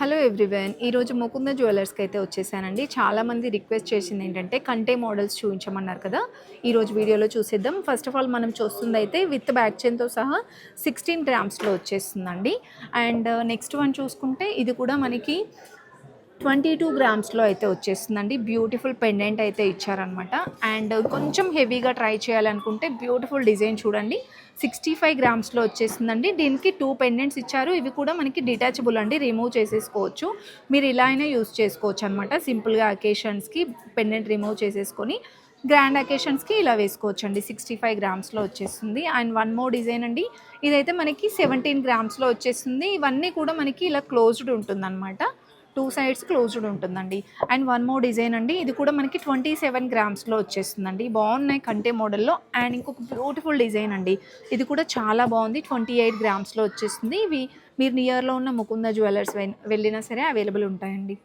Hello everyone, ఈరోజు ముకుంద జ్యువెలర్స్కి అయితే వచ్చేసానండి. చాలామంది రిక్వెస్ట్ చేసింది ఏంటంటే కంటే మోడల్స్ చూపించమన్నారు కదా. ఈరోజు వీడియోలో చూసేద్దాం. ఫస్ట్ ఆఫ్ ఆల్ మనం చూస్తుంది అయితే విత్ బ్యాక్ చైన్తో సహా 16 గ్రామ్స్లో వచ్చేస్తుందండి. అండ్ నెక్స్ట్ వన్ చూసుకుంటే ఇది కూడా మనకి 22 గ్రామ్స్లో అయితే వచ్చేస్తుందండి. బ్యూటిఫుల్ పెండెంట్ అయితే ఇచ్చారనమాట. అండ్ కొంచెం హెవీగా ట్రై చేయాలనుకుంటే బ్యూటిఫుల్ డిజైన్ చూడండి, 65 గ్రామ్స్లో వచ్చేస్తుందండి. దీనికి 2 పెండెంట్స్ ఇచ్చారు. ఇవి కూడా మనకి డిటాచబుల్ అండి, రిమూవ్ చేసేసుకోవచ్చు. మీరు ఇలా అయినా యూస్ చేసుకోవచ్చు అనమాట. సింపుల్గా అకేషన్స్కి పెండెంట్ రిమూవ్ చేసేసుకొని గ్రాండ్ అకేషన్స్కి ఇలా వేసుకోవచ్చు అండి. 65 గ్రామ్స్లో వచ్చేస్తుంది. అండ్ వన్ మోర్ డిజైన్ అండి, ఇదైతే మనకి 17 గ్రామ్స్లో వచ్చేస్తుంది. ఇవన్నీ కూడా మనకి ఇలా క్లోజ్డ్ ఉంటుందన్నమాట. 2 సైడ్స్ క్లోజ్డ్ ఉంటుందండి. అండ్ వన్ మోర్ డిజైన్ అండి, ఇది కూడా మనకి 27 గ్రామ్స్లో వచ్చేస్తుందండి. బాగున్నాయి కంటే మోడల్లో. అండ్ ఇంకొక బ్యూటిఫుల్ డిజైన్ అండి, ఇది కూడా చాలా బాగుంది. 28 గ్రామ్స్లో వచ్చేస్తుంది. ఇవి మీరు నియర్లో ఉన్న ముకుంద జ్యువెలర్స్ వెళ్ళినా సరే అవైలబుల్ ఉంటాయండి.